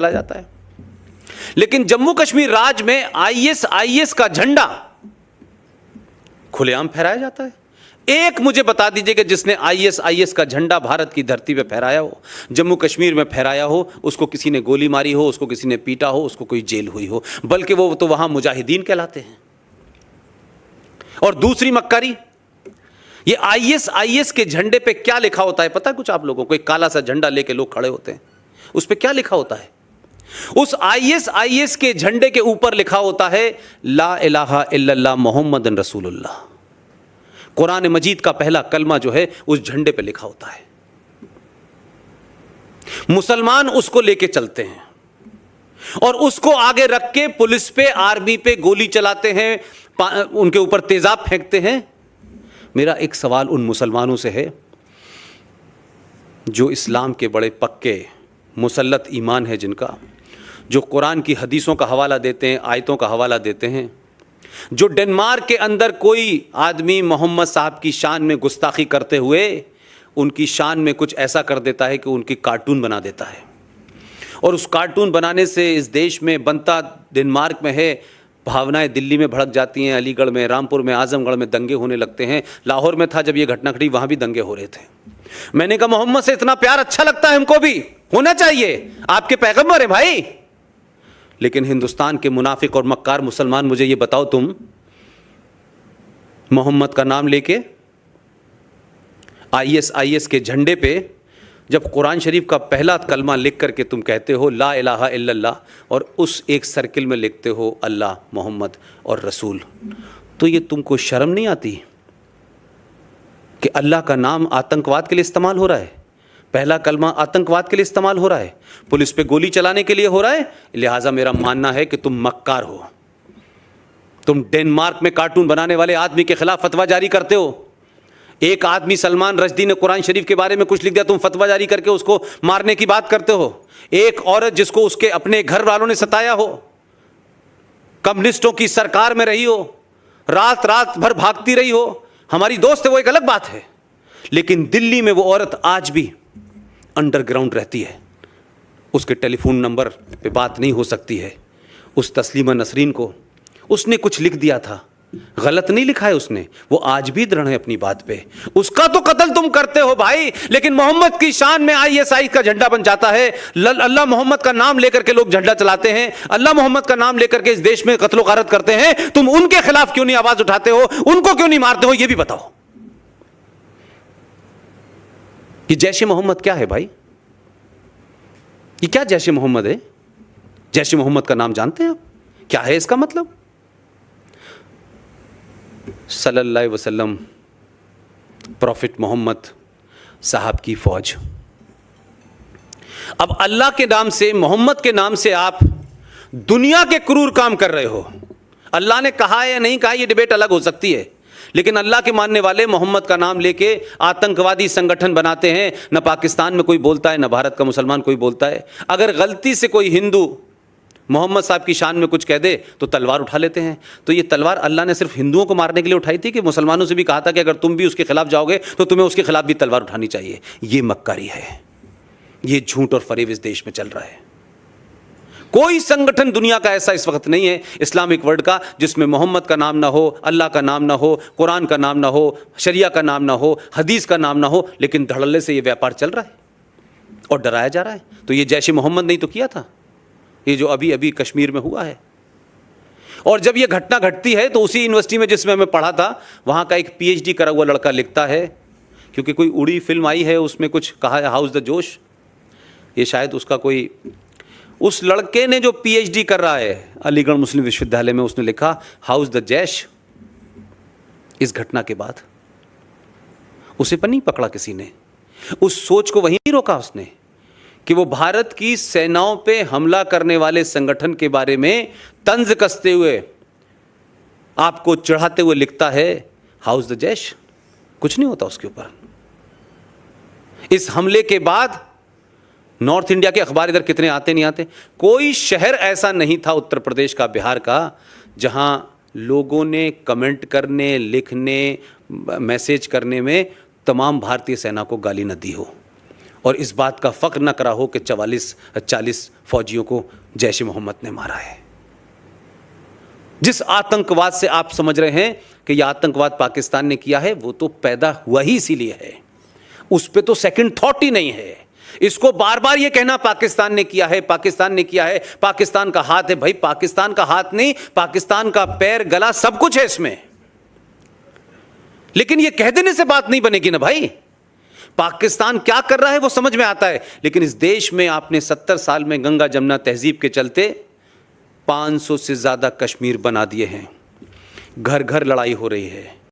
चला जाता है। लेकिन जम्मू कश्मीर राज्य में आईएस का झंडा खुलेआम फहराया जाता है। एक मुझे बता दीजिए कि जिसने आईएस का झंडा भारत की धरती पे फहराया हो, जम्मू कश्मीर में फहराया हो, उसको किसी ने गोली मारी हो, उसको किसी ने पीटा हो, उसको कोई जेल हुई हो, बल्कि वो तो वहां मुजाहिदीन कहलाते हैं। और दूसरी मक्कारी, ये आईएस के झंडे पे क्या लिखा होता है पता है कुछ आप लोगों को? एक काला सा झंडा लेके लोग खड़े होते हैं, उस पे क्या लिखा होता है? उस आईएस के झंडे के ऊपर लिखा होता है ला इलाहा इल्लल्लाह मोहम्मदन रसूलुल्लाह। कुरान मजीद का पहला कलमा जो है उस झंडे पे लिखा होता है। मुसलमान उसको लेके चलते हैं और उसको आगे रख के पुलिस पे, आर्मी पे गोली चलाते हैं, उनके ऊपर तेजाब फेंकते हैं। मेरा एक सवाल उन मुसलमानों से है जो इस्लाम के बड़े पक्के मुसल्लत ईमान है, जिनका, जो कुरान की हदीसों का हवाला देते हैं, आयतों का हवाला देते हैं, जो डेनमार्क के अंदर कोई आदमी मोहम्मद साहब की शान में गुस्ताखी करते हुए उनकी शान में कुछ ऐसा कर देता है कि उनकी कार्टून बना देता है, और उस कार्टून बनाने से इस देश में बनता डेनमार्क में है, भावनाएं दिल्ली में भड़क जाती हैं, अलीगढ़ में, रामपुर में, आजमगढ़ में दंगे होने लगते हैं। लाहौर में था जब ये घटना घटी, वहां भी दंगे हो रहे थे। मैंने कहा मोहम्मद से इतना प्यार अच्छा लगता है, हमको भी होना चाहिए, आपके पैगंबर है भाई। लेकिन हिंदुस्तान के मुनाफिक और मक्कार मुसलमान, मुझे ये बताओ, तुम मोहम्मद का नाम लेके आईएस के झंडे पे जब कुरान शरीफ का पहला कलमा लिख करके तुम कहते हो ला इलाहा इल्लल्लाह, और उस एक सर्किल में लिखते हो अल्लाह, मोहम्मद और रसूल, तो ये तुमको शर्म नहीं आती कि अल्लाह का नाम आतंकवाद के लिए इस्तेमाल हो रहा है? पहला कलमा आतंकवाद के लिए इस्तेमाल हो रहा है, पुलिस पे गोली चलाने के लिए हो रहा है। लिहाजा मेरा मानना है कि तुम मक्कार हो। तुम डेनमार्क में कार्टून बनाने वाले आदमी के खिलाफ फतवा जारी करते हो। एक आदमी सलमान रश्दी ने कुरान शरीफ के बारे में कुछ लिख दिया, तुम फतवा जारी करके उसको मारने की बात करते हो। एक औरत जिसको उसके अपने घर वालों ने सताया हो, कम्युनिस्टों की सरकार में रही हो, रात रात भर भागती रही हो, हमारी दोस्त है वो एक अलग बात है, लेकिन दिल्ली में वो औरत आज भी अंडरग्राउंड रहती है, उसके टेलीफोन नंबर पे बात नहीं हो सकती है। उस तस्लीमा नसरीन को उसने कुछ लिख दिया था, गलत नहीं लिखा है उसने, वो आज भी दृढ़ है अपनी बात पे। उसका तो कत्ल तुम करते हो भाई, लेकिन मोहम्मद की शान में आईएसआई का झंडा बन जाता है। अल्लाह मोहम्मद का नाम लेकर के लोग झंडा चलाते हैं, अल्लाह मोहम्मद का नाम लेकर के इस देश में कत्लो गारत करते हैं। तुम उनके खिलाफ क्यों नहीं आवाज उठाते हो, उनको क्यों नहीं मारते हो, ये भी बताओ। ये जैश ए मोहम्मद क्या है भाई? ये क्या जैश ए मोहम्मद है? जैश ए मोहम्मद का नाम जानते हैं आप? क्या है इसका मतलब? सल्लल्लाहु अलैहि वसल्लम, प्रॉफिट मोहम्मद साहब की फौज। अब अल्लाह के नाम से, मोहम्मद के नाम से आप दुनिया के क्रूर काम कर रहे हो। अल्लाह ने कहा है या नहीं कहा, यह डिबेट अलग हो सकती है, लेकिन अल्लाह के मानने वाले मोहम्मद का नाम लेके आतंकवादी संगठन बनाते हैं। न पाकिस्तान में कोई बोलता है, न भारत का मुसलमान कोई बोलता है। अगर गलती से कोई हिंदू मोहम्मद साहब की शान में कुछ कह दे तो तलवार उठा लेते हैं। तो ये तलवार अल्लाह ने सिर्फ हिंदुओं को मारने के लिए उठाई थी कि मुसलमानों से भी कहा था कि अगर तुम भी उसके खिलाफ जाओगे तो तुम्हें उसके खिलाफ भी तलवार उठानी चाहिए? ये मक्कारी है, ये झूठ और फरेब इस देश में चल रहा है। कोई संगठन दुनिया का ऐसा इस वक्त नहीं है इस्लामिक वर्ल्ड का जिसमें मोहम्मद का नाम ना हो, अल्लाह का नाम ना हो, कुरान का नाम ना हो, शरिया का नाम ना हो, हदीस का नाम ना हो, लेकिन धड़ल्ले से ये व्यापार चल रहा है और डराया जा रहा है। तो ये जैश ए मोहम्मद नहीं तो किया था, ये जो अभी अभी कश्मीर में हुआ है। और जब ये घटना घटती है तो उसी यूनिवर्सिटी में जिसमें मैं पढ़ा था, वहाँ का एक पीएचडी करा हुआ लड़का लिखता है, क्योंकि कोई उड़ी फिल्म आई है उसमें कुछ कहा है हाउस द जोश, ये शायद उसका कोई, उस लड़के ने जो पीएचडी कर रहा है अलीगढ़ मुस्लिम विश्वविद्यालय में, उसने लिखा हाउस द जैश। इस घटना के बाद उसे पर नहीं पकड़ा किसी ने, उस सोच को वहीं नहीं रोका उसने कि वो भारत की सेनाओं पे हमला करने वाले संगठन के बारे में तंज कसते हुए, आपको चढ़ाते हुए लिखता है हाउस द जैश। कुछ नहीं होता उसके ऊपर। इस हमले के बाद नॉर्थ इंडिया के अखबार इधर कितने आते नहीं आते, कोई शहर ऐसा नहीं था उत्तर प्रदेश का, बिहार का, जहां लोगों ने कमेंट करने, लिखने, मैसेज करने में तमाम भारतीय सेना को गाली न दी हो। और इस बात का फ़ख्र न करा हो कि 40 फौजियों को जैश ए मोहम्मद ने मारा है। जिस आतंकवाद से आप समझ रहे हैं कि यह आतंकवाद पाकिस्तान ने किया है, वो तो पैदा हुआ ही इसीलिए है, उस पर तो सेकंड थॉट ही नहीं है। इसको बार बार ये कहना पाकिस्तान ने किया है, पाकिस्तान ने किया है, पाकिस्तान का हाथ है, भाई पाकिस्तान का हाथ नहीं, पाकिस्तान का पैर, गला, सब कुछ है इसमें। लेकिन ये कह देने से बात नहीं बनेगी ना भाई। पाकिस्तान क्या कर रहा है वो समझ में आता है, लेकिन इस देश में आपने 70 साल में गंगा जमुना तहजीब के चलते 500 से ज्यादा कश्मीर बना दिए हैं। घर घर लड़ाई हो रही है।